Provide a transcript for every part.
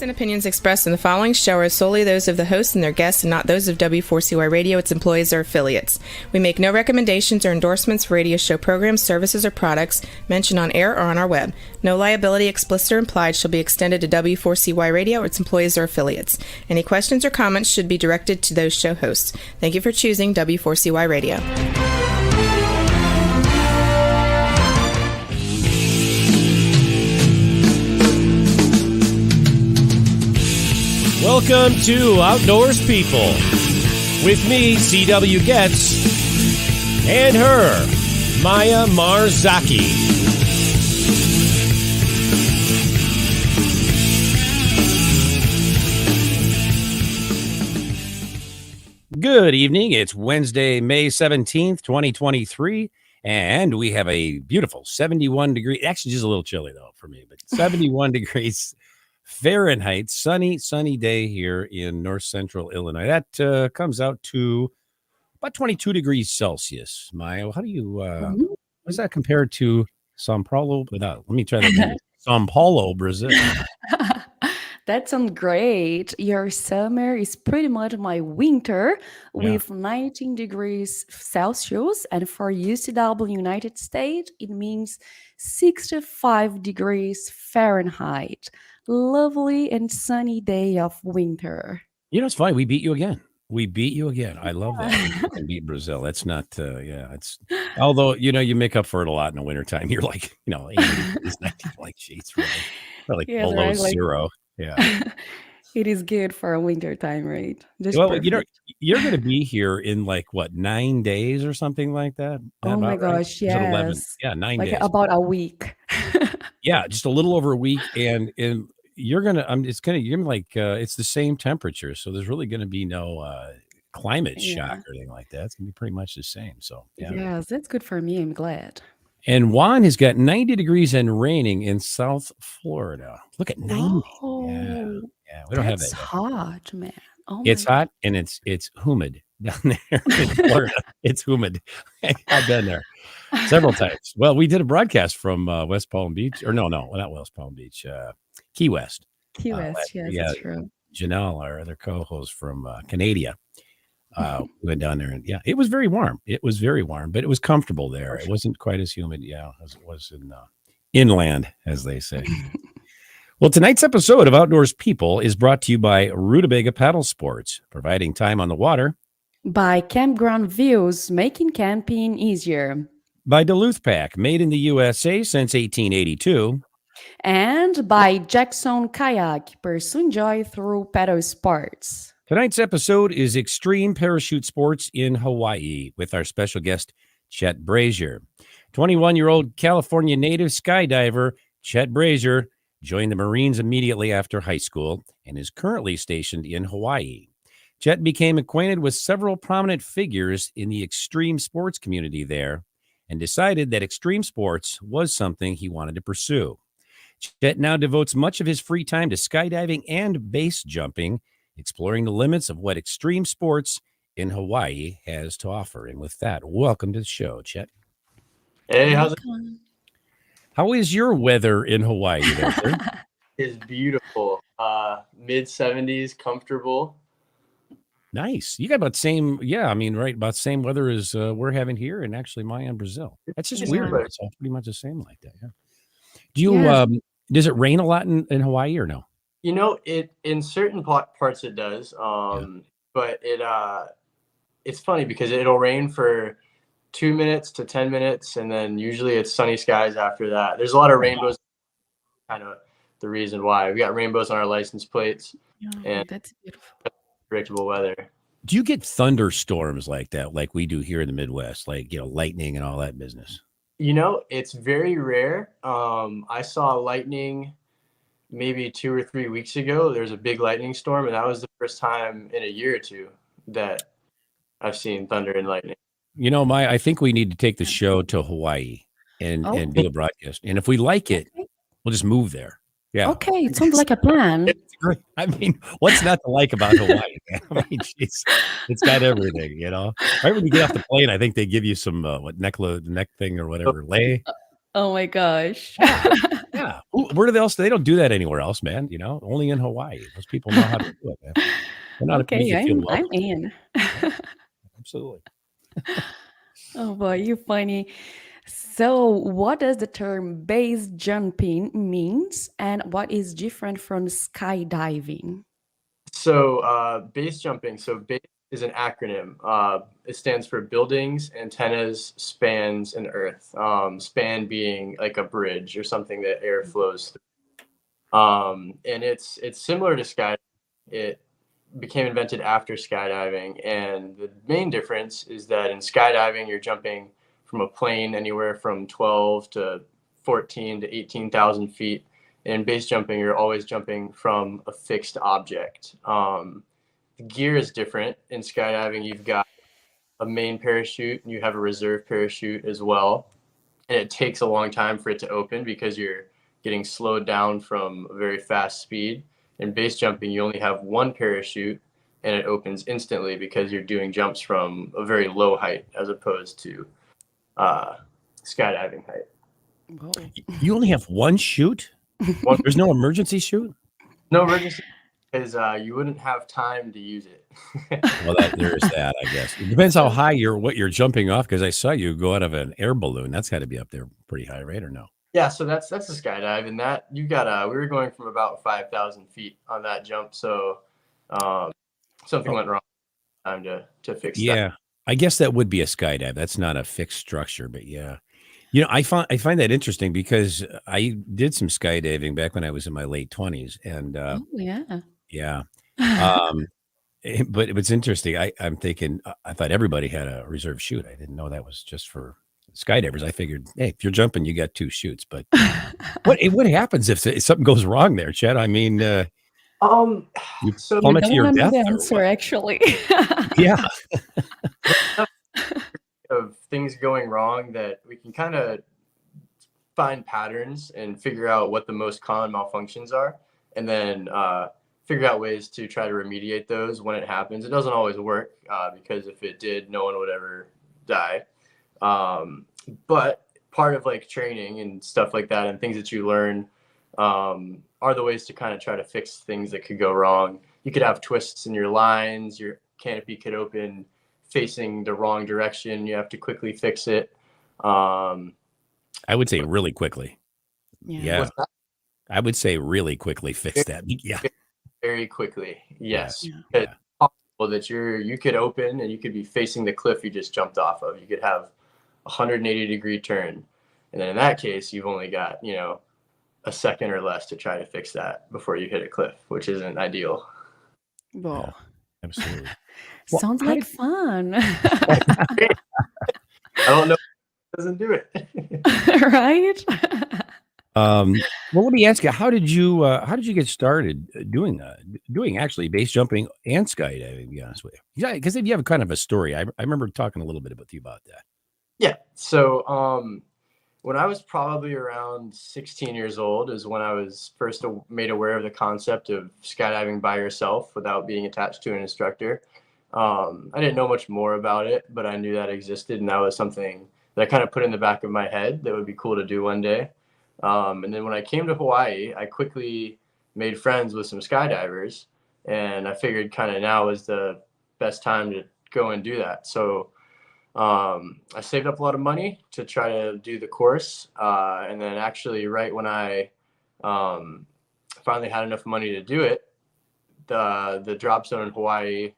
and opinions expressed in the following show are solely those of the host and their guests and not those of W4CY Radio, its employees, or affiliates. We make no recommendations or endorsements for radio show programs, services, or products mentioned on air or on our web. No liability, explicit or implied, shall be extended to W4CY Radio or its employees or affiliates. Any questions or comments should be directed to those show hosts. Thank you for choosing W4CY Radio. Welcome to Outdoors People with me, CW Getz, and her, Maya Marzaki. Good evening. It's Wednesday, May 17th, 2023, and we have a beautiful 71 degree, actually just a little chilly though for me, but 71 degrees Fahrenheit, sunny day here in north central Illinois. That comes out to about 22 degrees Celsius. Maya, how do you, what does that compare to Sao Paulo? Let me try that. Sao Paulo, Brazil. That sounds great. Your summer is pretty much my winter with 19 degrees Celsius. And for UCW United States, it means 65 degrees Fahrenheit. Lovely and sunny day of winter. You know, it's funny. We beat you again. I love that. We beat Brazil. That's not, it's, although, you make up for it a lot in the wintertime. You're like, 80 degrees, 90, like, geez, really below zero. Yeah. It is good for a winter time, right? Well, you're going to be here in 9 days or something like that. Oh my gosh, right? yes. 11. Yeah, 9 days. About a week. Yeah, just a little over a week. And you're going to, it's the same temperature. So there's really going to be no climate shock or anything like that. It's going to be pretty much the same. So, yeah. Yes, that's good for me. I'm glad. And Juan has got 90 degrees and raining in South Florida. Look at 90. Oh, yeah. We don't have that. It's hot, man. Oh, it's hot and it's humid down there in Florida. It's humid. I've been there several times. Well, we did a broadcast from West Palm Beach, or no, not West Palm Beach, Key West. Key West, yes, that's true. Janelle, our other co-host from Canada, went down there, and it was very warm. It was very warm, but it was comfortable there. It wasn't quite as humid, as it was in inland, as they say. Well, tonight's episode of Outdoors People is brought to you by Rutabaga Paddle Sports, providing time on the water. By Campground Views, making camping easier. By Duluth Pack, made in the USA since 1882. And by Jackson Kayak, pursuing joy through paddle sports. Tonight's episode is Extreme Parachute Sports in Hawaii with our special guest, Chet Brazier. 21-year-old California native skydiver Chet Brazier joined the Marines immediately after high school and is currently stationed in Hawaii. Chet became acquainted with several prominent figures in the extreme sports community there and decided that extreme sports was something he wanted to pursue. Chet now devotes much of his free time to skydiving and base jumping, exploring the limits of what extreme sports in Hawaii has to offer. And with that, welcome to the show, Chet. Hey, how's it? How is your weather in Hawaii? It's beautiful. Mid 70s, comfortable. Nice. You got about the same, about the same weather as we're having here, and actually Maya in Brazil. That's just weird. It's all pretty much the same like that. Yeah. Do you? Does it rain a lot in Hawaii or no? It in certain parts it does. But it's funny because it'll rain for 2 minutes to 10 minutes, and then usually it's sunny skies after that. There's a lot of rainbows. Kind of the reason why we got rainbows on our license plates. And that's beautiful. Predictable weather. Do you get thunderstorms like that, like we do here in the Midwest, like lightning and all that business? It's very rare. I saw lightning maybe 2 or 3 weeks ago. There's a big lightning storm, and that was the first time in a year or two that I've seen thunder and lightning. I think we need to take the show to Hawaii and do a broadcast. And if we like it, we'll just move there. Yeah. Okay, it sounds like a plan. I mean, what's not to like about Hawaii? I mean, it's got everything, Right when you get off the plane, I think they give you some neck thing or whatever, lei. Oh my gosh. Yeah. Yeah. Where else? They don't do that anywhere else, man. Only in Hawaii. Those people know how to do it, man. They know how to make Okay, you feel I'm welcome. in. Yeah, absolutely. Oh boy, you're funny. So, what does the term base jumping means, and what is different from skydiving? So base jumping. So base is an acronym. It stands for buildings, antennas, spans, and earth. Span being like a bridge or something that air flows through. And it's similar to skydiving. It became invented after skydiving, and the main difference is that in skydiving you're jumping from a plane anywhere from 12 to 14 to 18,000 feet. In base jumping, you're always jumping from a fixed object. The gear is different. In skydiving, you've got a main parachute and you have a reserve parachute as well. And it takes a long time for it to open because you're getting slowed down from a very fast speed. In base jumping, you only have one parachute and it opens instantly because you're doing jumps from a very low height as opposed to uh, skydiving height. Whoa. You only have one chute? One, There's no emergency chute? no emergency because you wouldn't have time to use it. Well, there is that, I guess. It depends how high what you're jumping off, because I saw you go out of an air balloon. That's got to be up there pretty high, right? Or no? Yeah, so that's a skydive, and that you got we were going from about 5,000 feet on that jump, so something went wrong. Time to fix that. Yeah, I guess that would be a skydive. That's not a fixed structure, but yeah. I find that interesting because I did some skydiving back when I was in my late 20s, and Oh yeah. yeah. But it's interesting. I'm thinking, I thought everybody had a reserve chute. I didn't know that was just for skydivers. I figured, hey, if you're jumping, you got two chutes. But what happens if something goes wrong there, Chet? I mean, you So You plummet to don't your want to know death, the or answer, what? actually. Yeah. of things going wrong that we can kind of find patterns and figure out what the most common malfunctions are, and then figure out ways to try to remediate those when it happens. It doesn't always work because if it did, no one would ever die. But part of like training and stuff like that and things that you learn are the ways to kind of try to fix things that could go wrong. You could have twists in your lines, your canopy could open facing the wrong direction. You have to quickly fix it. I would say really quickly. Yeah. What's that? I would say really quickly fix that. Yeah. Very quickly. Yes. Yeah. It's possible that you could open and you could be facing the cliff you just jumped off of. You could have a 180-degree turn. And then in that case, you've only got, a second or less to try to fix that before you hit a cliff, which isn't ideal. Whoa. Absolutely. Well, Sounds like fun. I don't know if it doesn't do it. Right? Well, let me ask you, how did you get started doing actually base jumping and skydiving, to be honest with you? Yeah, because you have kind of a story. I remember talking a little bit with you about that. Yeah. So when I was probably around 16 years old is when I was first made aware of the concept of skydiving by yourself without being attached to an instructor. I didn't know much more about it, but I knew that existed, and that was something that I kind of put in the back of my head that would be cool to do one day. And then when I came to Hawaii, I quickly made friends with some skydivers, and I figured kind of now was the best time to go and do that. So I saved up a lot of money to try to do the course. And then actually right when I finally had enough money to do it, the drop zone in Hawaii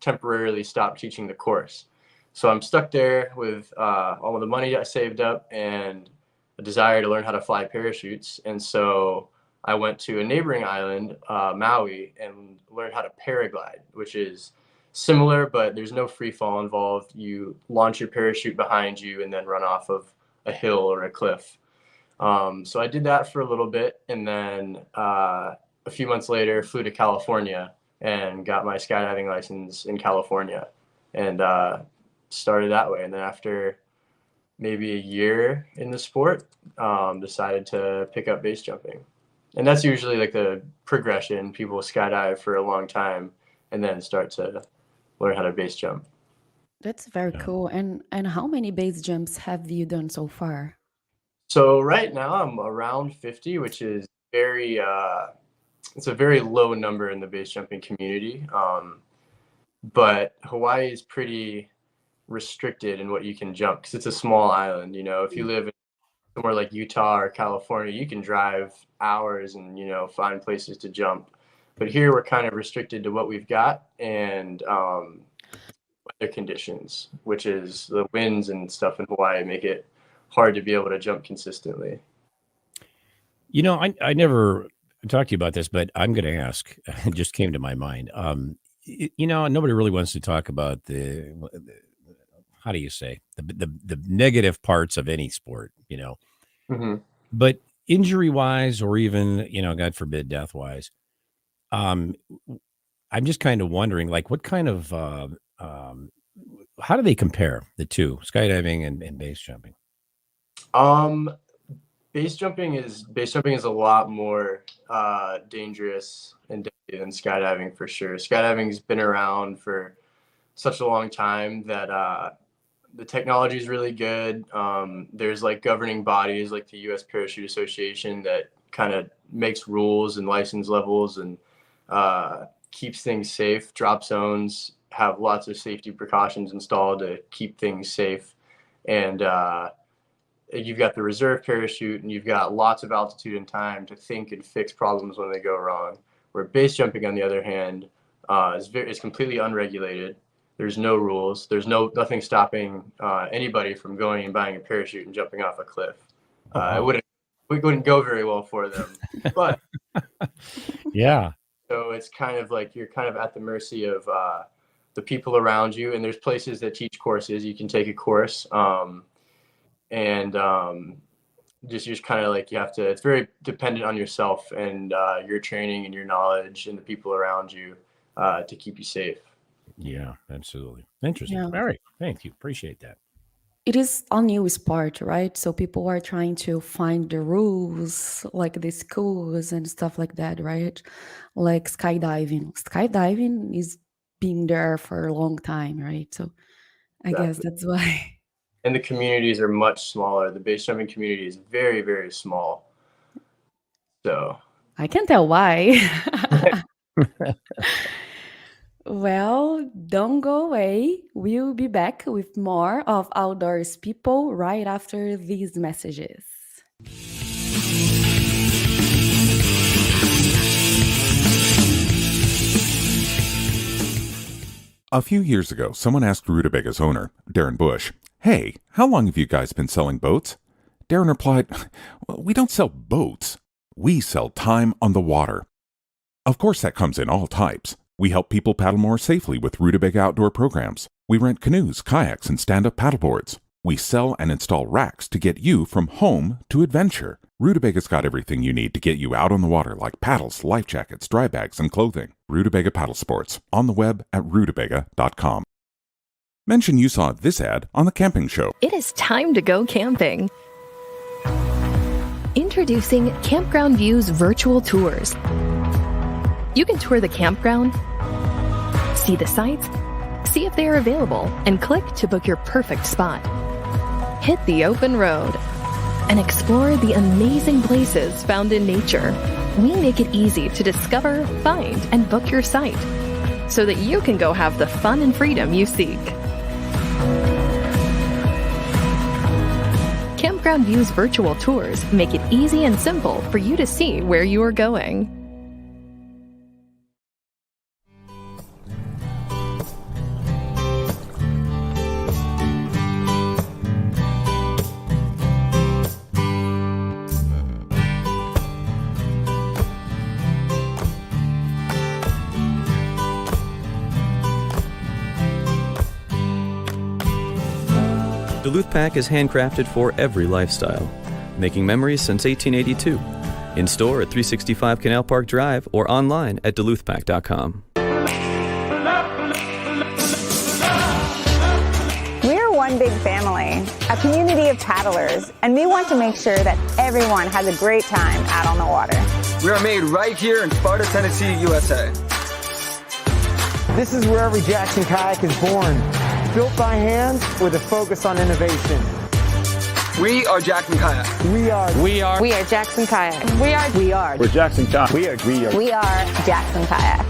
temporarily stopped teaching the course. So I'm stuck there with all of the money I saved up and a desire to learn how to fly parachutes. And so I went to a neighboring island, Maui, and learned how to paraglide, which is similar, but there's no free fall involved. You launch your parachute behind you and then run off of a hill or a cliff. So I did that for a little bit, and then a few months later flew to California and got my skydiving license in California, and started that way. And then after maybe a year in the sport, decided to pick up base jumping. And that's usually like the progression. People skydive for a long time and then start to learn how to base jump. That's very cool. And how many base jumps have you done so far? So right now I'm around 50, which is it's a very low number in the base jumping community. But Hawaii is pretty restricted in what you can jump because it's a small island. If you live in somewhere like Utah or California, you can drive hours and, find places to jump. But here we're kind of restricted to what we've got and weather conditions, which is the winds and stuff in Hawaii make it hard to be able to jump consistently. I never talked to you about this, but I'm going to ask. It just came to my mind. Nobody really wants to talk about how do you say the negative parts of any sport, Mm-hmm. but injury wise, or even, God forbid, death wise. I'm just kind of wondering, like, what kind of, how do they compare the two, skydiving and base jumping? Base jumping is a lot more dangerous and deadly than skydiving for sure. Skydiving's been around for such a long time that the technology is really good. There's like governing bodies like the U.S. Parachute Association that kind of makes rules and license levels and keeps things safe. Drop zones have lots of safety precautions installed to keep things safe. And you've got the reserve parachute and you've got lots of altitude and time to think and fix problems when they go wrong. Where base jumping, on the other hand, is completely unregulated. There's no rules. There's nothing stopping anybody from going and buying a parachute and jumping off a cliff. It wouldn't go very well for them. But yeah. So it's kind of like you're kind of at the mercy of the people around you. And there's places that teach courses. You can take a course. Just kind of like it's very dependent on yourself and your training and your knowledge and the people around you to keep you safe. Yeah, absolutely. Interesting. Yeah. All right. Thank you. Appreciate that. It is a new sport, right? So people are trying to find the rules, like the schools and stuff like that, right? Like skydiving. Skydiving is being there for a long time, right? So I guess that's why. And the communities are much smaller. The base jumping community is very, very small. So I can tell why. Well, don't go away. We'll be back with more of Outdoors People right after these messages. A few years ago, someone asked Rutabaga's owner, Darren Bush, "Hey, how long have you guys been selling boats?" Darren replied, "We don't sell boats. We sell time on the water." Of course, that comes in all types. We help people paddle more safely with Rutabaga outdoor programs. We rent canoes, kayaks, and stand-up paddleboards. We sell and install racks to get you from home to adventure. Rutabaga's got everything you need to get you out on the water, like paddles, life jackets, dry bags, and clothing. Rutabaga Paddle Sports, on the web at rutabaga.com. Mention you saw this ad on The Camping Show. It is time to go camping. Introducing Campground View's virtual tours. You can tour the campground, see the sites, see if they are available, and click to book your perfect spot. Hit the open road and explore the amazing places found in nature. We make it easy to discover, find, and book your site so that you can go have the fun and freedom you seek. Campground View's virtual tours make it easy and simple for you to see where you are going. Duluth Pack is handcrafted for every lifestyle, making memories since 1882. In store at 365 Canal Park Drive or online at duluthpack.com. We're one big family, a community of paddlers, and we want to make sure that everyone has a great time out on the water. We are made right here in Sparta, Tennessee, USA. This is where every Jackson kayak is born. Built by hand with a focus on innovation. We are Jackson Kayak. We are Jackson Kayak. We're Jackson Kayak. We are Jackson Kayak.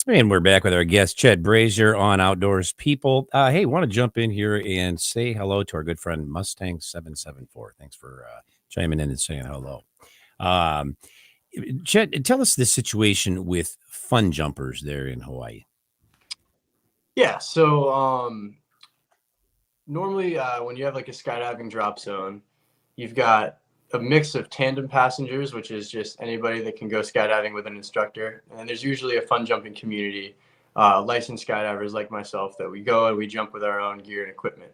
And we're back with our guest, Chet Brazier, on Outdoors People. Hey, want to jump in here and say hello to our good friend Mustang774. Thanks for chiming in and saying hello. Chet, tell us the situation with fun jumpers there in Hawaii. Yeah, so normally when you have like a skydiving drop zone, you've got a mix of tandem passengers, which is just anybody that can go skydiving with an instructor. And there's usually a fun jumping community, licensed skydivers like myself, that we go and we jump with our own gear and equipment.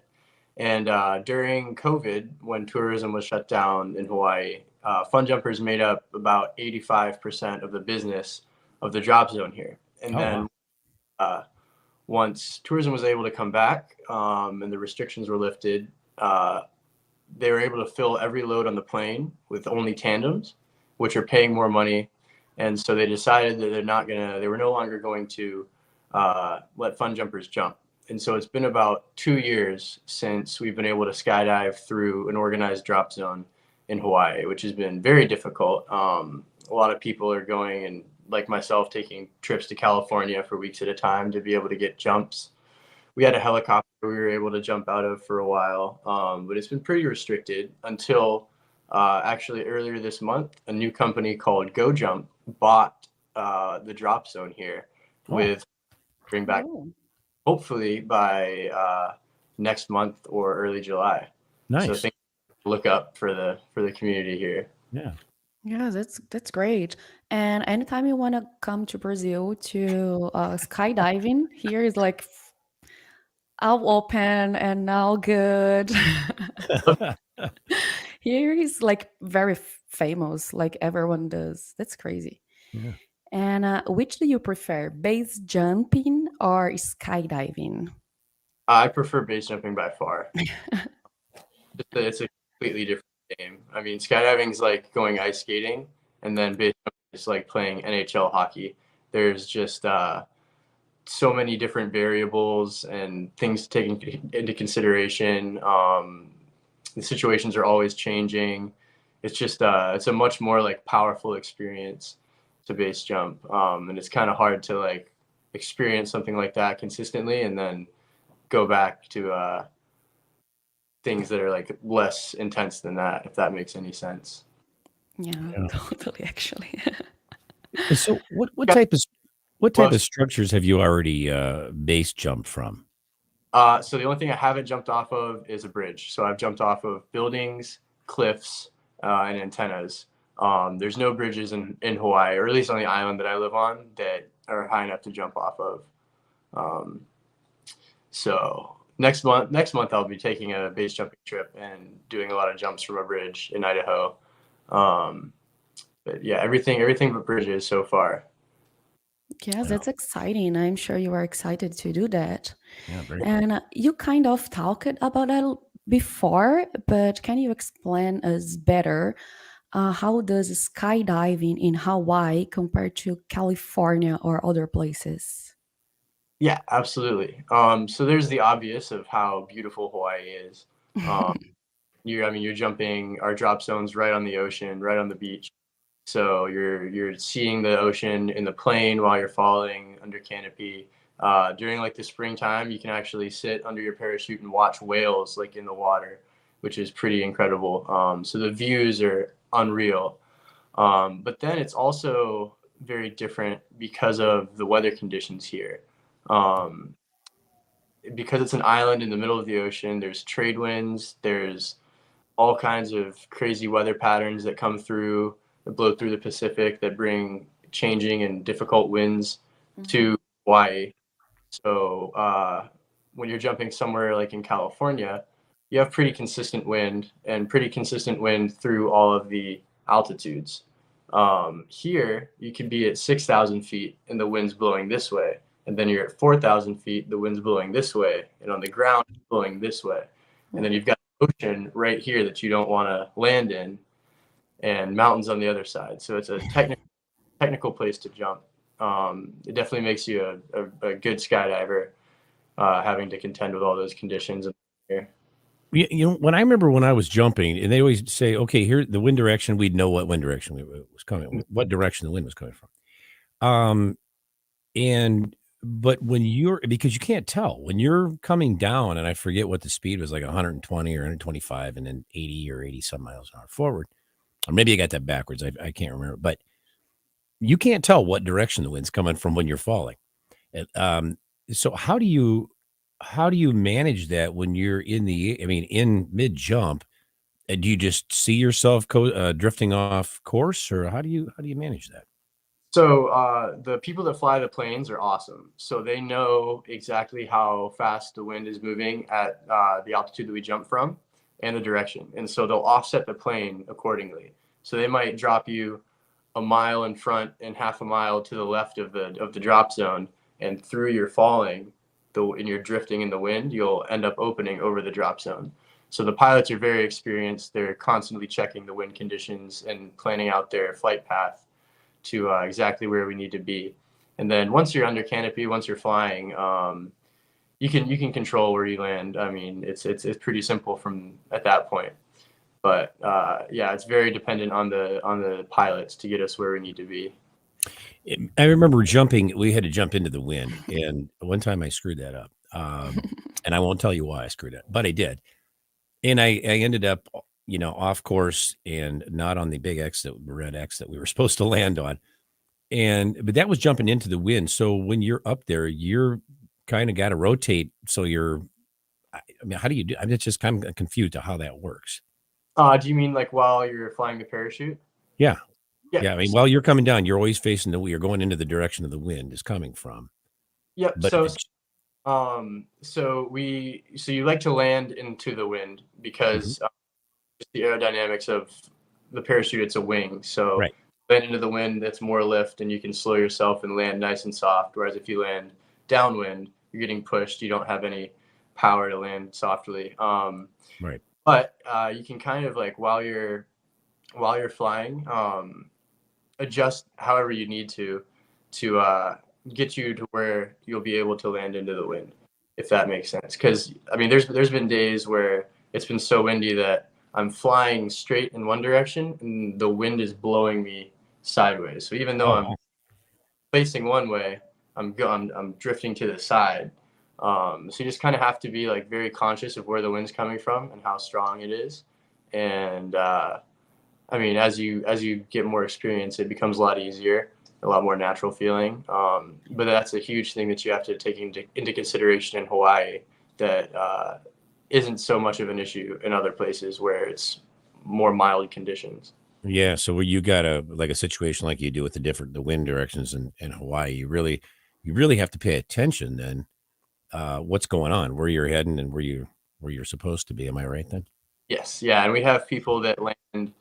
And during COVID, when tourism was shut down in Hawaii, fun jumpers made up about 85% of the business of the drop zone here. And once tourism was able to come back and the restrictions were lifted, they were able to fill every load on the plane with only tandems, which are paying more money. And so they decided that they were no longer going to let fun jumpers jump. And so it's been about 2 years since we've been able to skydive through an organized drop zone in Hawaii, which has been very difficult. A lot of people are going, and like myself, taking trips to California for weeks at a time to be able to get jumps. We had a helicopter we were able to jump out of for a while, but it's been pretty restricted until actually earlier this month, a new company called Go Jump bought the drop zone here with bring back hopefully by next month or early July. Nice. So things to look up for the community here. Yeah. Yeah, that's great. And anytime you want to come to Brazil to skydiving, here is like all open and all good. Here is like very famous, like everyone does. That's crazy. Yeah. And which do you prefer, base jumping or skydiving? I prefer base jumping by far. It's a completely different game. I mean, skydiving is like going ice skating, and then base jumping is like playing NHL hockey. There's just so many different variables and things taken into consideration. The situations are always changing. It's just it's a much more like powerful experience to base jump, and it's kind of hard to like experience something like that consistently and then go back to things that are like less intense than that, if that makes any sense. Yeah. Totally, actually. So what type of structures have you already base jumped from? So the only thing I haven't jumped off of is a bridge. So I've jumped off of buildings, cliffs, and antennas. There's no bridges in Hawaii, or at least on the island that I live on, that are high enough to jump off of. So next month I'll be taking a base jumping trip and doing a lot of jumps from a bridge in Idaho. But yeah, everything but bridges so far. Yes, that's exciting. I'm sure you are excited to do that. Yeah, very cool. And you kind of talked about that before, but can you explain us better how does skydiving in Hawaii compare to California or other places? Yeah, absolutely. So there's the obvious of how beautiful Hawaii is. You're jumping our drop zones right on the ocean, right on the beach. So you're seeing the ocean in the plane while you're falling under canopy. During like the springtime, you can actually sit under your parachute and watch whales like in the water, which is pretty incredible. So the views are unreal. But then it's also very different because of the weather conditions here. Because it's an island in the middle of the ocean, there's trade winds, there's all kinds of crazy weather patterns that come through, that blow through the Pacific, that bring changing and difficult winds to Hawaii. So when you're jumping somewhere like in California, you have pretty consistent wind through all of the altitudes. Here, you can be at 6,000 feet and the wind's blowing this way. And then you're at 4,000 feet, the wind's blowing this way. And on the ground, it's blowing this way. And then you've got the ocean right here that you don't want to land in, and mountains on the other side. So it's a technically technical place to jump. It definitely makes you a good skydiver, having to contend with all those conditions. When I remember when I was jumping, and they always say, okay, here, the wind direction, we'd know what wind direction was coming, what direction the wind was coming from. But because you can't tell when you're coming down, and I forget what the speed was, like 120 or 125, and then 80 or 80 some miles an hour forward. Or maybe I got that backwards. I can't remember, but you can't tell what direction the wind's coming from when you're falling. So how do you manage that when you're in mid jump? Do you just see yourself drifting off course, or how do you manage that? So the people that fly the planes are awesome. So they know exactly how fast the wind is moving at the altitude that we jump from and the direction. And so they'll offset the plane accordingly. So they might drop you a mile in front and half a mile to the left of the drop zone. And through your falling, and you're drifting in the wind, you'll end up opening over the drop zone. So the pilots are very experienced. They're constantly checking the wind conditions and planning out their flight path to exactly where we need to be. And then once you're under canopy, once you're flying, you can control where you land. I mean, it's pretty simple from at that point. But yeah, it's very dependent on the pilots to get us where we need to be. I remember jumping. We had to jump into the wind, and one time I screwed that up. And I won't tell you why I screwed it, but I did. And I ended up, off course and not on the big red X that we were supposed to land on. But that was jumping into the wind. So when you're up there, you're kind of got to rotate. So how do you do? I'm just kind of confused to how that works. Do you mean like while you're flying the parachute? Yeah. Yeah. I mean, while you're coming down, you're always facing you're going into the direction of the wind is coming from. Yep. But so you like to land into the wind because the aerodynamics of the parachute, it's a wing. So right. Land into the wind, that's more lift, and you can slow yourself and land nice and soft. Whereas if you land downwind, you're getting pushed. You don't have any power to land softly. Right. But you can kind of like while you're flying, adjust however you need to get you to where you'll be able to land into the wind, if that makes sense. Because I mean, there's been days where it's been so windy that I'm flying straight in one direction and the wind is blowing me sideways. So even though I'm facing one way, I'm drifting to the side. So you just kind of have to be like very conscious of where the wind's coming from and how strong it is. And I mean, as you get more experience, it becomes a lot easier, a lot more natural feeling. But that's a huge thing that you have to take into consideration in Hawaii that isn't so much of an issue in other places where it's more mild conditions. Yeah. So where you got a situation like you do with the wind directions in Hawaii, you really have to pay attention then. What's going on, where you're heading and where you're supposed to be. Am I right then? Yes. Yeah. And we have people that land,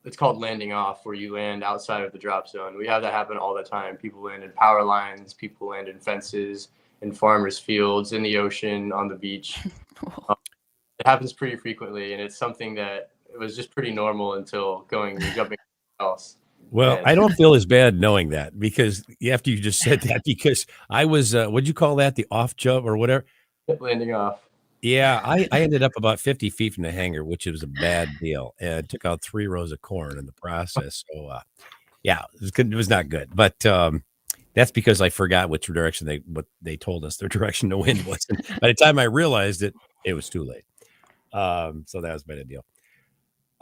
it's called landing off, where you land outside of the drop zone. We have that happen all the time. People land in power lines, people land in fences, in farmers' fields, in the ocean, on the beach. It happens pretty frequently, and it's something that it was just pretty normal until jumping else. Well, I don't feel as bad knowing that, because after you just said that, because I was, what'd you call that? The off jump or whatever? Landing off. Yeah, I ended up about 50 feet from the hangar, which was a bad deal, and took out 3 rows of corn in the process. So, yeah, it was not good. But that's because I forgot which direction what they told us their direction to wind was. And by the time I realized it, it was too late. So that was a bad deal.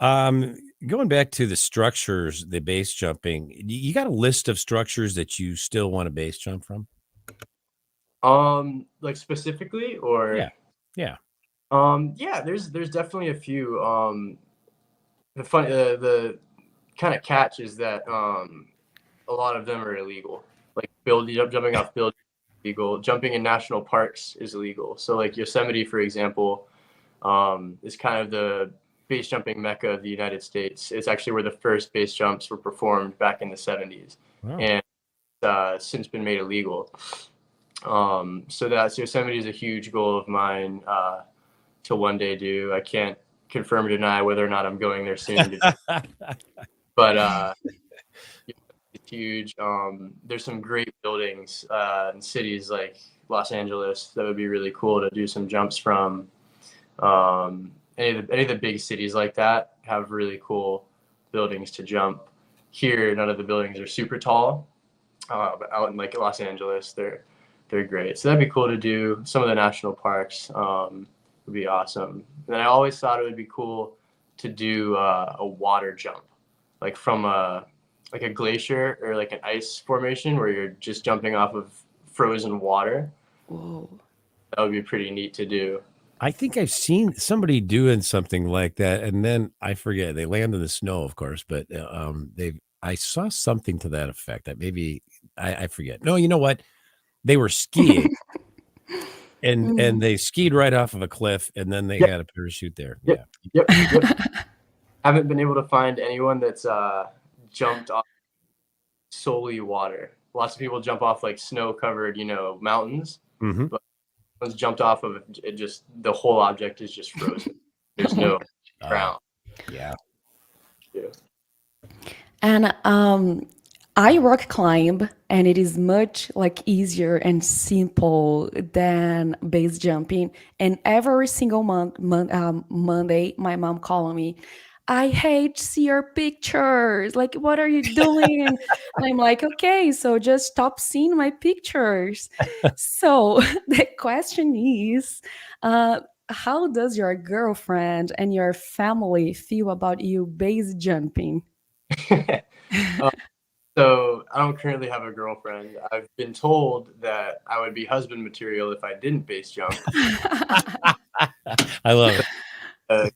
Going back to the structures, the base jumping, you got a list of structures that you still want to base jump from? Like specifically, or yeah. Yeah, there's definitely a few. The kind of catch is that a lot of them are illegal. Like jumping off buildings is illegal. Jumping in national parks is illegal. So like Yosemite, for example, is kind of the base jumping mecca of the United States. It's actually where the first base jumps were performed back in the 70s. Wow. And since been made illegal. So Yosemite is a huge goal of mine to one day do. I can't confirm or deny whether or not I'm going there soon. But huge. There's some great buildings in cities like Los Angeles that would be really cool to do some jumps from. Any of the big cities like that have really cool buildings to jump. Here, none of the buildings are super tall, but out in like Los Angeles, they're great. So that'd be cool to do. Some of the national parks would be awesome. And then I always thought it would be cool to do a water jump, like from a glacier or like an ice formation where you're just jumping off of frozen water. Whoa. That would be pretty neat to do. I think I've seen somebody doing something like that, and then I forget. They land in the snow, of course, but I saw something to that effect. That maybe I forget. No, you know what? They were skiing, and they skied right off of a cliff, and then they had a parachute there. Yep. Haven't been able to find anyone that's jumped off solely water. Lots of people jump off like snow-covered, mountains, but one's jumped off of it, just the whole object is just frozen. There's no ground. Yeah. And I rock climb, and it is much like easier and simple than base jumping. And every single Monday, my mom calling me, I hate to see your pictures. Like, what are you doing? And I'm like, okay, so just stop seeing my pictures. So the question is, how does your girlfriend and your family feel about you base jumping? So I don't currently have a girlfriend. I've been told that I would be husband material if I didn't base jump. I love it.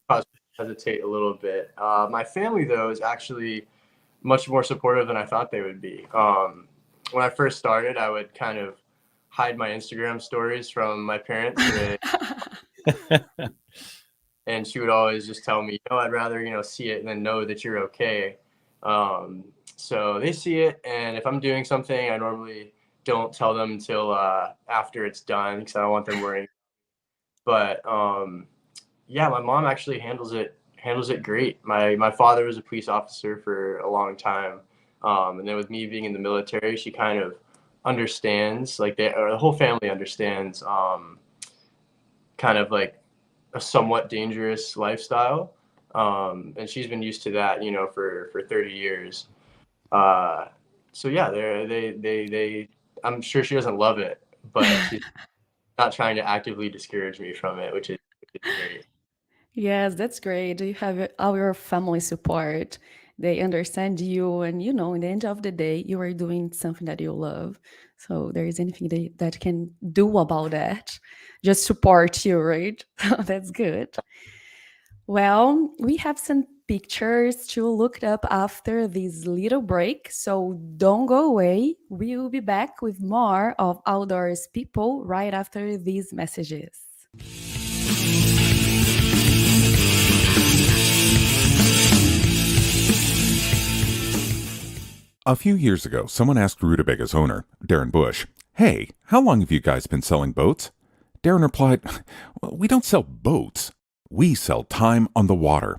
Hesitate a little bit. My family, though, is actually much more supportive than I thought they would be. When I first started, I would kind of hide my Instagram stories from my parents. And she would always just tell me, I'd rather, see it than know that you're okay. So they see it, and if I'm doing something, I normally don't tell them until after it's done because I don't want them worrying. But yeah, my mom actually handles it great. My father was a police officer for a long time, and then with me being in the military, she kind of understands, like the whole family understands, kind of like a somewhat dangerous lifestyle, and she's been used to that, for 30 years. So yeah, they I'm sure she doesn't love it, but she's not trying to actively discourage me from it, which is great. Yes, that's great. You have our family support. They understand you, and in the end of the day, you are doing something that you love. So there is anything that can do about that. Just support you, right? That's good. Well, we have some pictures to look up after this little break, so don't go away. We will be back with more of Outdoors People right after these messages. A few years ago, someone asked Rutabaga's owner, Darren Bush, "Hey, how long have you guys been selling boats?" Darren replied, "We don't sell boats. We sell time on the water."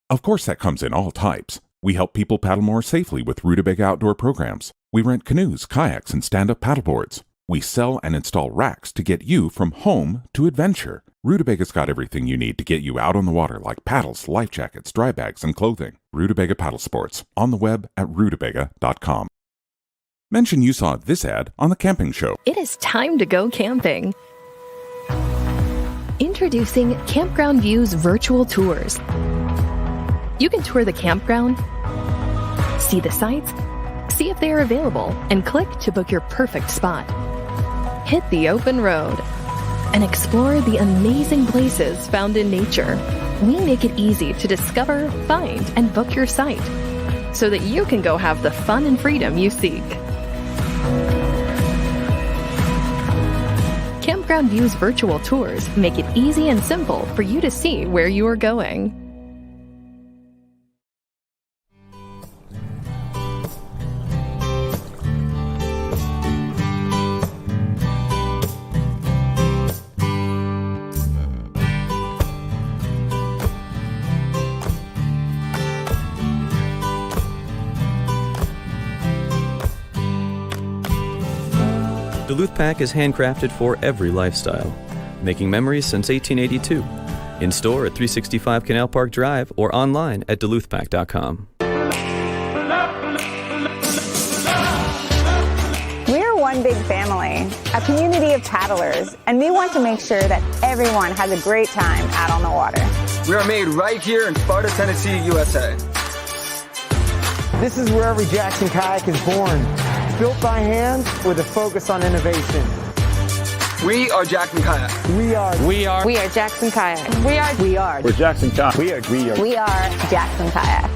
Of course, that comes in all types. We help people paddle more safely with Rutabaga outdoor programs. We rent canoes, kayaks, and stand-up paddleboards. We sell and install racks to get you from home to adventure. Rutabaga's got everything you need to get you out on the water, like paddles, life jackets, dry bags, and clothing. Rutabaga Paddle Sports, on the web at rutabaga.com. Mention you saw this ad on The Camping Show. It is time to go camping. Introducing Campground View's virtual tours. You can tour the campground, see the sights, see if they are available, and click to book your perfect spot. Hit the open road and explore the amazing places found in nature. We make it easy to discover, find, and book your site so that you can go have the fun and freedom you seek. Campground View's virtual tours make it easy and simple for you to see where you are going. Duluth Pack is handcrafted for every lifestyle, making memories since 1882. In store at 365 Canal Park Drive or online at duluthpack.com. We're one big family, a community of paddlers, and we want to make sure that everyone has a great time out on the water. We are made right here in Sparta, Tennessee, USA. This is where every Jackson kayak is born, built by hand with a focus on innovation. We are Jackson Kayak. We are Jackson Kayak. We're Jackson Kayak. We are Jackson Kayak.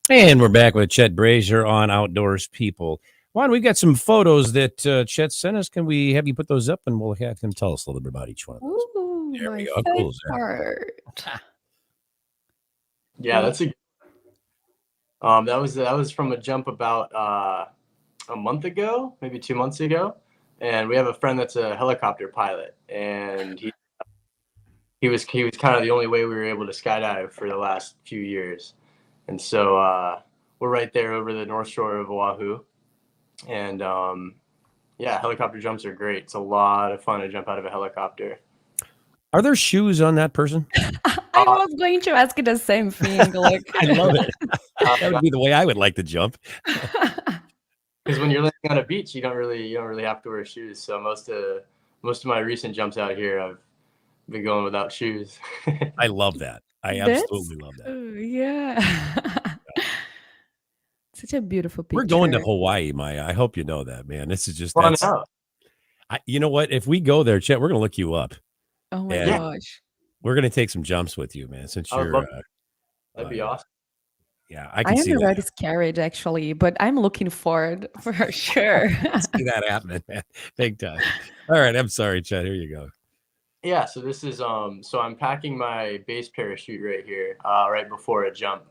And we're back with Chet Brazier on Outdoors People. Juan, we've got some photos that Chet sent us. Can we have you put those up, and we'll have him tell us a little bit about each one of those? Ooh, There my we go. How cool is that? favorite. Yeah, that's a. That was from a jump about a month ago, maybe 2 months ago, and we have a friend that's a helicopter pilot, and he was kind of the only way we were able to skydive for the last few years, and so we're right there over the North Shore of Oahu, and yeah, helicopter jumps are great. It's a lot of fun to jump out of a helicopter. Are there shoes on that person? I was going to ask you the same thing. Like, I love it. That would be the way I would like to jump. Because when you're landing on a beach, you don't really have to wear shoes. So most of my recent jumps out here, I've been going without shoes. I love that. I absolutely love that. Yeah. Such a beautiful picture. We're going to Hawaii, Maya. I hope you know that, man. This is just Fun that's. out. You know what? If we go there, Chet, we're going to look you up. Oh my Yeah. gosh. We're going to take some jumps with you, man. Since I would you're, love that'd be awesome. yeah, I I can am see that. already scared actually, but I'm looking forward for sure. See that happening, man. Big time. All right, I'm sorry, Chet. Here you go. Yeah, so this is so I'm packing my base parachute right here, right before a jump.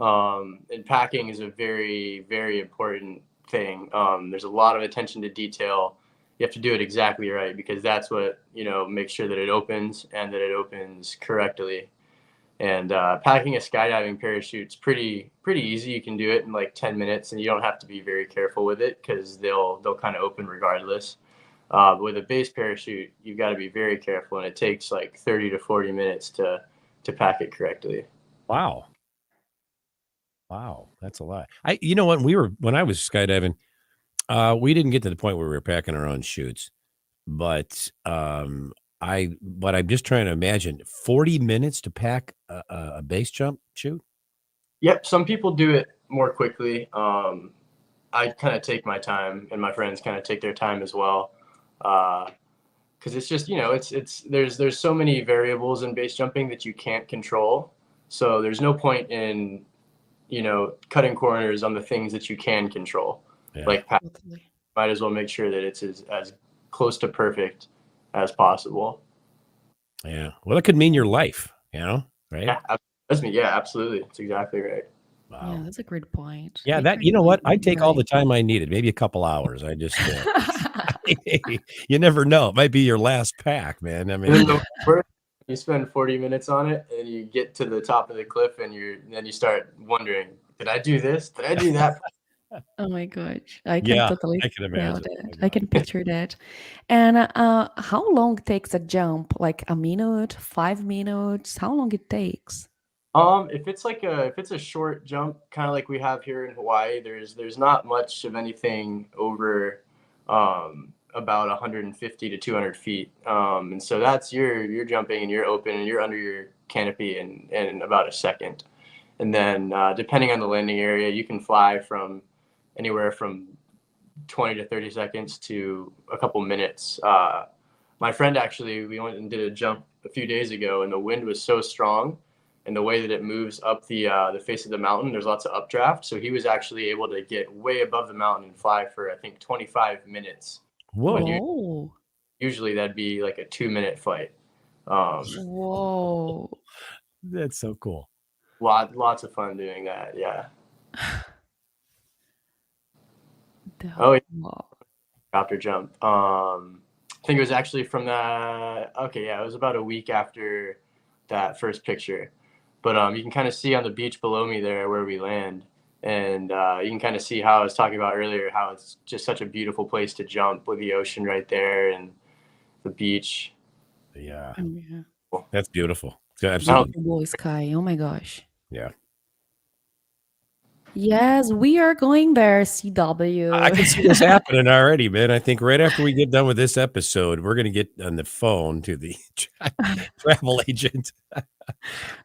And packing is a very, very important thing. There's a lot of attention to detail. You have to do it exactly right because that's what, makes sure that it opens and that it opens correctly. And packing a skydiving parachute's pretty easy. You can do it in like 10 minutes and you don't have to be very careful with it because they'll kind of open regardless. With a base parachute, you've got to be very careful and it takes like 30 to 40 minutes to pack it correctly. Wow, that's a lot. You know what? When I was skydiving, we didn't get to the point where we were packing our own chutes, but I'm just trying to imagine 40 minutes to pack a base jump chute. Yep, some people do it more quickly. I kind of take my time, and my friends kind of take their time as well, because it's just there's so many variables in base jumping that you can't control. So there's no point in cutting corners on the things that you can control. Yeah. Like might as well make sure that it's as close to perfect as possible. Yeah. Well, it could mean your life, right? Yeah, absolutely. That's exactly right. Wow. Yeah, that's a great point. Yeah, Great you know what? point. I'd take all the time I needed, maybe a couple hours. I just, you never know. It might be your last pack, man. I mean, you spend 40 minutes on it and you get to the top of the cliff and then you start wondering, did I do this? Did I do that? Oh my gosh. I can totally I can imagine. that. I can picture that. And how long takes a jump? Like a minute, 5 minutes? How long it takes? If it's a short jump, kind of like we have here in Hawaii, there's not much of anything over about 150 to 200 feet. And so that's you're jumping and you're open and you're under your canopy in about a second. And then depending on the landing area, you can fly from anywhere from 20 to 30 seconds to a couple minutes. My friend actually, we went and did a jump a few days ago and the wind was so strong and the way that it moves up the face of the mountain, there's lots of updraft. So he was actually able to get way above the mountain and fly for, I think, 25 minutes. Whoa. Usually that'd be like a 2-minute flight. Whoa. That's so cool. Lots of fun doing that. Yeah. Yeah. Copter jump. I think it was actually from that. Okay. Yeah. It was about a week after that first picture. But you can kind of see on the beach below me there where we land. And you can kind of see how I was talking about earlier, how it's just such a beautiful place to jump with the ocean right there and the beach. Yeah. Yeah. That's beautiful. Absolutely. Blue sky. Oh my gosh. Yeah. Yes, we are going there, CW. I can see this happening already, man. I think right after we get done with this episode, we're going to get on the phone to the travel agent.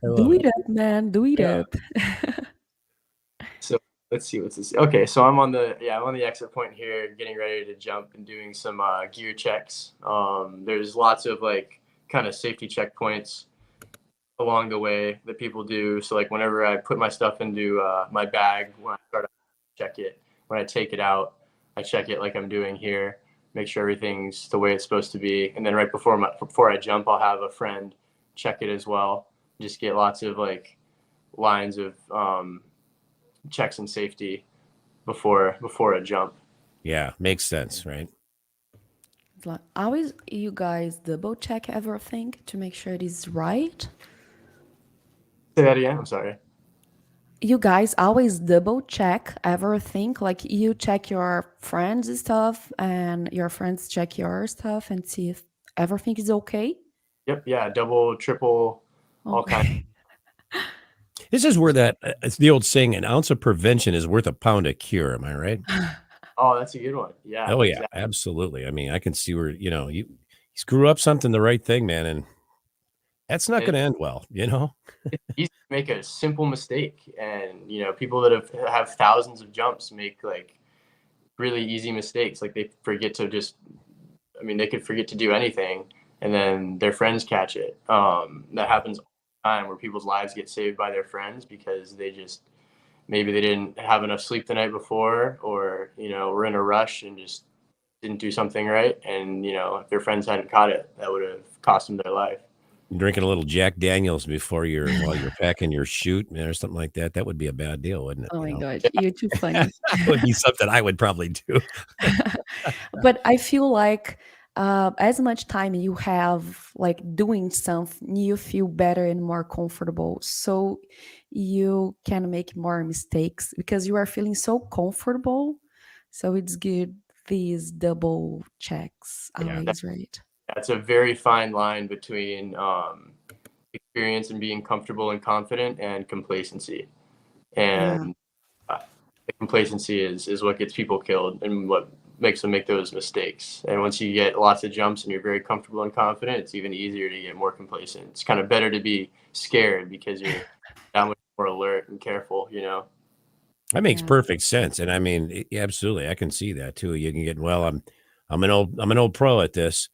Do it up, man. Do it up. So let's see what's this. Okay, so I'm on the exit point here, getting ready to jump and doing some gear checks. There's lots of like kind of safety checkpoints along the way that people do. So like whenever I put my stuff into my bag, when I start, I check it. When I take it out, I check it like I'm doing here, make sure everything's the way it's supposed to be. And then right before I jump, I'll have a friend check it as well. Just get lots of like lines of checks and safety before a jump. Yeah, makes sense, right? Like, always, you guys double check everything to make sure it is right. Say that again. I'm sorry. You guys always double check everything. Like you check your friends' stuff and your friends check your stuff and see if everything is okay. Yep. Yeah. Double, triple, all kinds. This is where it's the old saying, an ounce of prevention is worth a pound of cure. Am I right? Oh, that's a good one. Yeah. Oh, yeah, exactly. Absolutely. I mean, I can see where, you screw up something the right thing, man, and that's not going to end well, It's easy to make a simple mistake. And, people that have thousands of jumps make like really easy mistakes. Like they forget to they could forget to do anything and then their friends catch it. That happens all the time where people's lives get saved by their friends because maybe they didn't have enough sleep the night before or, were in a rush and just didn't do something right. And, if their friends hadn't caught it, that would have cost them their life. Drinking a little Jack Daniels while you're packing your chute, man, or something like that would be a bad deal, wouldn't it? Oh my gosh, you're too funny. That would be something I would probably do. But I feel like as much time you have like doing something, you feel better and more comfortable. So you can make more mistakes because you are feeling so comfortable. So it's good, these double checks always, right? That's a very fine line between experience and being comfortable and confident and complacency. And the complacency is what gets people killed and what makes them make those mistakes. And once you get lots of jumps and you're very comfortable and confident, it's even easier to get more complacent. It's kind of better to be scared because you're that much more alert and careful, That makes perfect sense. And I mean, absolutely. I can see that too. You can get, I'm an old pro at this.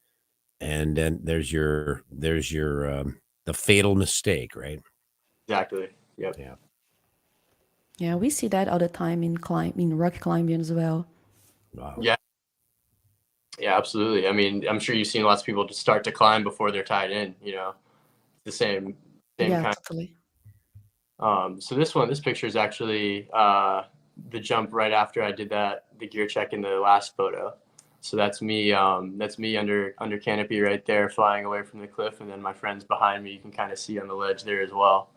And then there's your the fatal mistake, right? Exactly. Yep. Yeah. Yeah, we see that all the time in rock climbing as well. Wow. Yeah. Yeah, absolutely. I mean, I'm sure you've seen lots of people just start to climb before they're tied in, the same kind. Totally. So this picture is actually the jump right after I did the gear check in the last photo. So that's me under canopy right there, flying away from the cliff, and then my friends behind me. You can kind of see on the ledge there as well.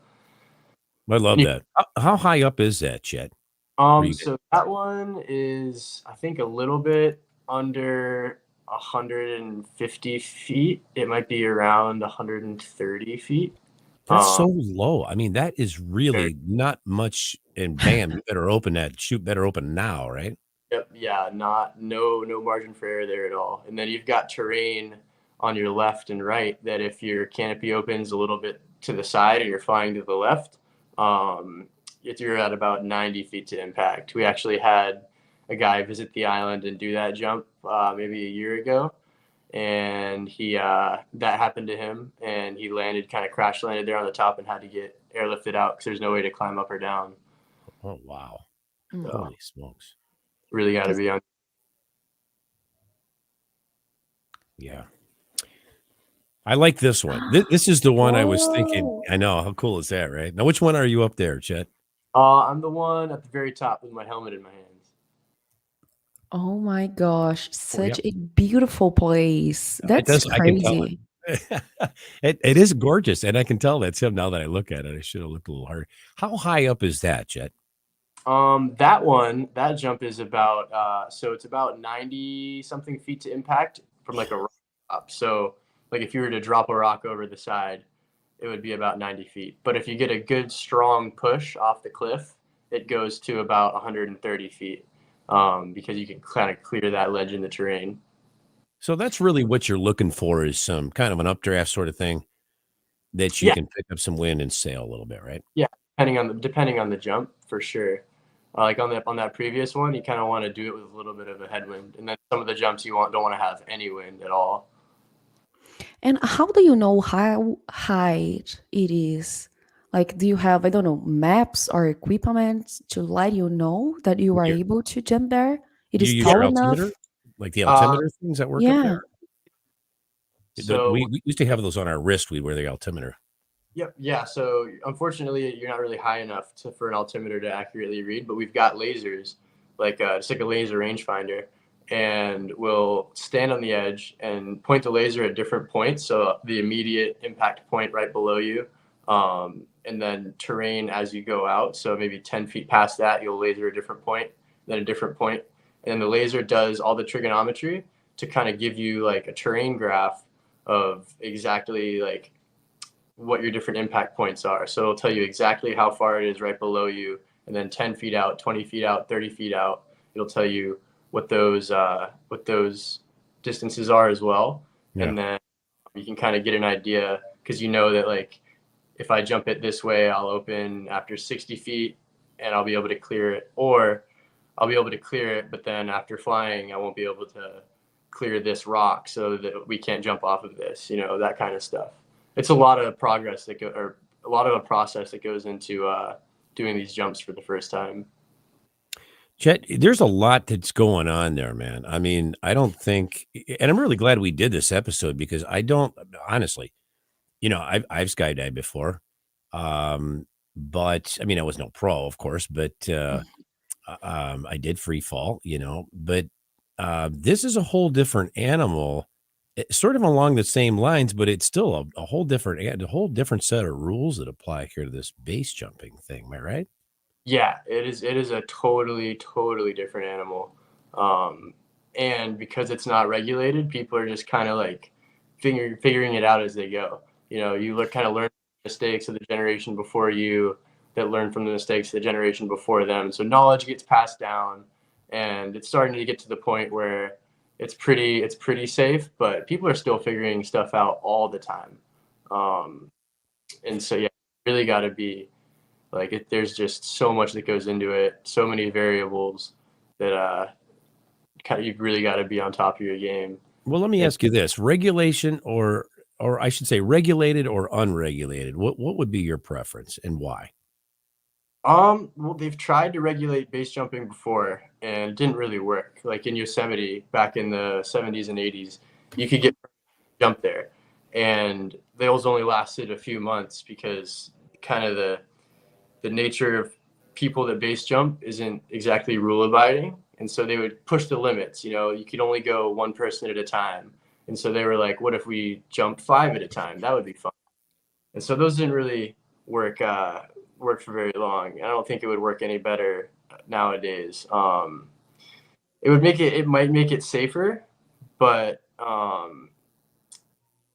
I love that. How high up is that, Chet? So that one is, I think, a little bit under 150 feet. It might be around 130 feet. That's so low. I mean, that is really not much. And bam, you better open that chute. Better open now, right? Yep. Yeah. No margin for error there at all. And then you've got terrain on your left and right that if your canopy opens a little bit to the side and you're flying to the left, you're at about 90 feet to impact. We actually had a guy visit the island and do that jump maybe a year ago. And that happened to him and he kind of crash landed there on the top and had to get airlifted out because there's no way to climb up or down. Oh, wow. So, holy smokes. Really got to be on. Yeah. I like this one. This is the one I was thinking. I know. How cool is that, right? Now, which one are you up there, Chet? I'm the one at the very top with my helmet in my hands. Oh my gosh, such a beautiful place. That's crazy. It is gorgeous, and I can tell that's him now that I look at it. I should have looked a little harder. How high up is that, Jet? That jump is about, so it's about 90 something feet to impact from like a rock up. So like if you were to drop a rock over the side, it would be about 90 feet. But if you get a good strong push off the cliff, it goes to about 130 feet, because you can kind of clear that ledge in the terrain. So that's really what you're looking for, is some kind of an updraft sort of thing that you Yeah. can pick up some wind and sail a little bit, right? Yeah, depending on the jump, for sure. Like on that previous one, you kind of want to do it with a little bit of a headwind, and then some of the jumps don't want to have any wind at all. And how do you know how high it is? Like, do you have, I don't know, maps or equipment to let you know that you are able to jump there? It You is use your tall enough? altimeter, like the altimeter things that work up Yeah. there. So We used to have those on our wrist. We wear the altimeter. Yep. Yeah. So unfortunately, you're not really high enough for an altimeter to accurately read, but we've got lasers, like just like a laser rangefinder, and we'll stand on the edge and point the laser at different points. So the immediate impact point right below you, and then terrain as you go out. So maybe 10 feet past that, you'll laser a different point, then a different point, and then the laser does all the trigonometry to kind of give you like a terrain graph of exactly like what your different impact points are. So it'll tell you exactly how far it is right below you, and then 10 feet out, 20 feet out, 30 feet out, it'll tell you what those distances are as well. Yeah. And then you can kind of get an idea, because you know that like if I jump it this way, I'll open after 60 feet and I'll be able to clear it, or I'll be able to clear it, but then after flying, I won't be able to clear this rock so that we can't jump off of this, that kind of stuff. It's a lot of progress or a lot of a process that goes into doing these jumps for the first time. Chet, there's a lot that's going on there, man. I mean, I don't think, and I'm really glad we did this episode, because I don't, honestly, I've skydived before, but I mean, I was no pro, of course, but I did free fall, but this is a whole different animal. Sort of along the same lines, but it's still a whole different set of rules that apply here to this base jumping thing. Am I right? Yeah, it is a totally different animal. And because it's not regulated, people are just kind of like figuring it out as they go. You learn from the mistakes of the generation before you, that learn from the mistakes of the generation before them. So knowledge gets passed down, and it's starting to get to the point where it's pretty safe, but people are still figuring stuff out all the time. And so, yeah, really got to be like, there's just so much that goes into it, so many variables that you've really got to be on top of your game. Well, let me ask you this: regulation, or I should say regulated or unregulated, what would be your preference, and why? Well, they've tried to regulate base jumping before, and it didn't really work. Like in Yosemite back in the 70s and 80s, you could get jump there, and those only lasted a few months, because kind of the nature of people that base jump isn't exactly rule abiding, and so they would push the limits. You could only go one person at a time, and so they were like, what if we jumped 5 at a time? That would be fun. And so those didn't really work for very long. I don't think it would work any better nowadays. It might make it safer, but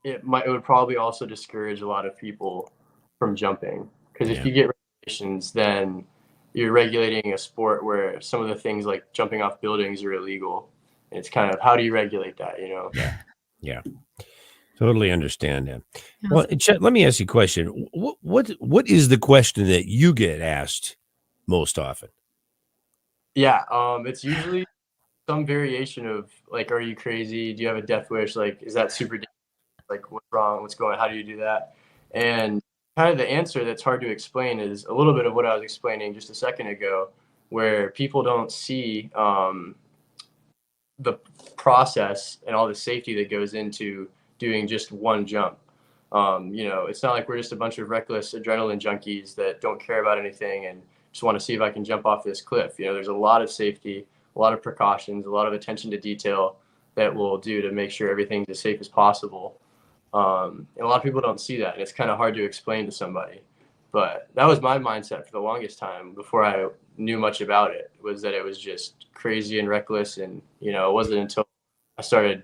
it would probably also discourage a lot of people from jumping, because if you get regulations, then you're regulating a sport where some of the things like jumping off buildings are illegal. And it's kind of, how do you regulate that? Yeah. Totally understand that. Well, Chet, let me ask you a question. What is the question that you get asked most often? Yeah, it's usually some variation of like, are you crazy? Do you have a death wish? Like, is that super dangerous? Like, what's wrong? What's going on? How do you do that? And kind of the answer that's hard to explain is a little bit of what I was explaining just a second ago, where people don't see the process and all the safety that goes into doing just one jump. It's not like we're just a bunch of reckless adrenaline junkies that don't care about anything and just want to see if I can jump off this cliff. There's a lot of safety, a lot of precautions, a lot of attention to detail that we'll do to make sure everything's as safe as possible. And a lot of people don't see that, and it's kind of hard to explain to somebody. But that was my mindset for the longest time before I knew much about it, was that it was just crazy and reckless. And, you know, it wasn't until I started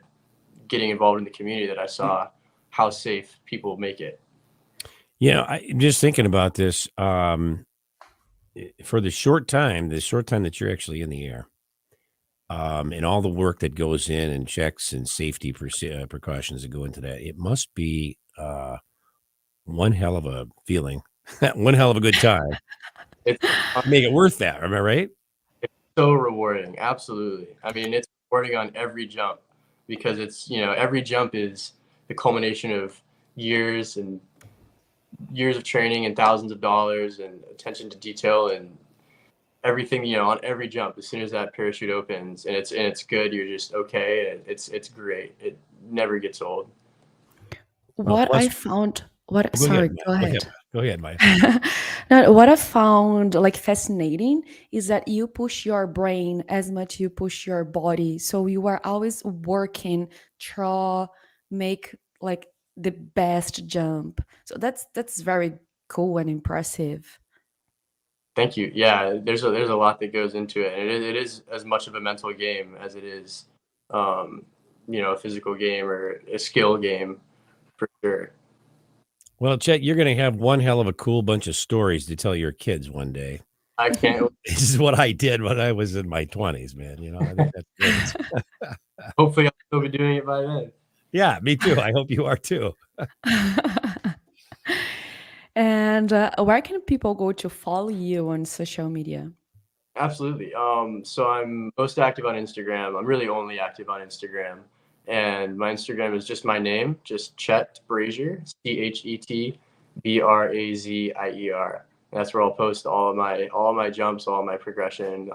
getting involved in the community that I saw how safe people make it. Yeah, I'm just thinking about this. For the short time that you're actually in the air, and all the work that goes in and checks and safety precautions that go into that, it must be one hell of a feeling, one hell of a good time. It's Make it worth that. Am I right? It's so rewarding. Absolutely. I mean, it's rewarding on every jump, because it's, you know, every jump is the culmination of years and years of training and thousands of dollars and attention to detail and everything, you know, on every jump. As soon as that parachute opens and it's good, you're just okay. And it's great. It never gets old. What I found, sorry, go ahead. Go ahead, Maya. Now, what I found like fascinating is that you push your brain as much you push your body. So you are always working to make like the best jump. So that's very cool and impressive. Thank you. Yeah, there's a lot that goes into it, and it is as much of a mental game as it is, you know, a physical game or a skill game, for sure. Well, Chet, you're going to have one hell of a cool bunch of stories to tell your kids one day. I can't. This is what I did when I was in my 20s, man. You know, I think that's great. Hopefully, I'll still be doing it by then. Yeah, me too. I hope you are too. And where can people go to follow you on social media? Absolutely. So I'm most active on Instagram. I'm really only active on Instagram. And my Instagram is just my name, just Chet Brazier, ChetBrazier. And that's where I'll post all of my jumps, all my progression.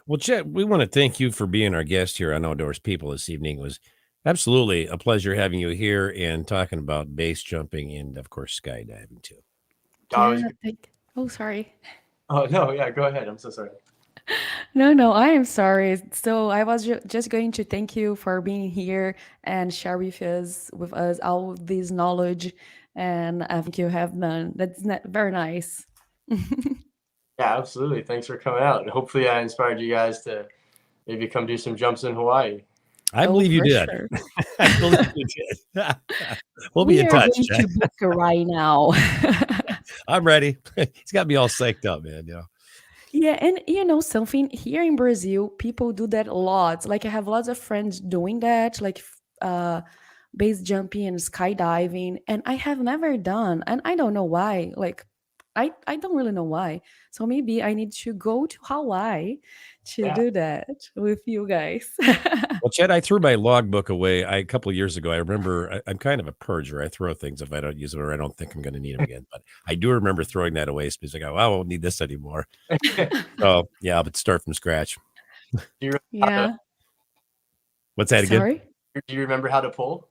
Well, Chet, we want to thank you for being our guest here on Outdoors People this evening. It was absolutely a pleasure having you here and talking about base jumping and, of course, skydiving too. Oh, sorry. Oh, no, yeah, go ahead. I'm so sorry. No, I am sorry. So I was just going to thank you for being here and share with us all this knowledge, and I think you have done. That's very nice. Yeah, absolutely. Thanks for coming out. And hopefully I inspired you guys to maybe come do some jumps in Hawaii. I believe you did. Sure. I believe you did. We'll be in touch. We are going to book right now. I'm ready. It's got me all psyched up, man. You know. Yeah, and you know something, here in Brazil, people do that a lot. Like I have lots of friends doing that, like base jumping and skydiving, and I have never done, and I don't know why. Like I don't really know why. So maybe I need to go to Hawaii to do that with you guys. Well, Chet, I threw my logbook away a couple of years ago. I remember I'm kind of a purger. I throw things if I don't use them or I don't think I'm going to need them again. But I do remember throwing that away because I go, I won't need this anymore. So, yeah, but start from scratch. Yeah. What's that again? Sorry? Do you remember how to pull?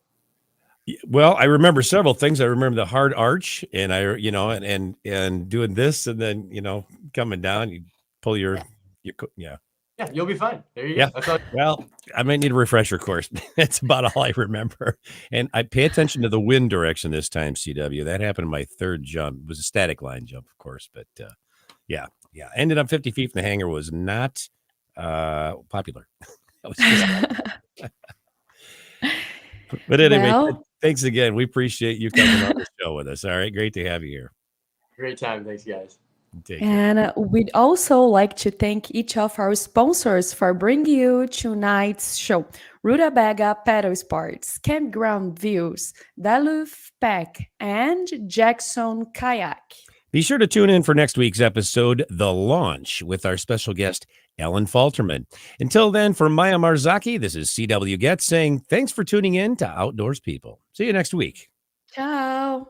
Well, I remember several things. I remember the hard arch, and and doing this, and then coming down, you pull your Yeah, you'll be fine. There you go. That's well, I might need a refresher course. That's about all I remember. And I pay attention to the wind direction this time, CW. That happened in my third jump. It was a static line jump, of course, but yeah. Ended up 50 feet from the hangar. Was not popular. That was just But anyway, thanks again. We appreciate you coming on the show with us. All right, great to have you here. Great time. Thanks, guys. And we'd also like to thank each of our sponsors for bringing you tonight's show. Rutabaga Paddle Sports, Campground Views, Duluth Pack, and Jackson Kayak. Be sure to tune in for next week's episode, The Launch, with our special guest, Ellen Falterman. Until then, for Maya Marzaki, this is CW Getz saying thanks for tuning in to Outdoors People. See you next week. Ciao.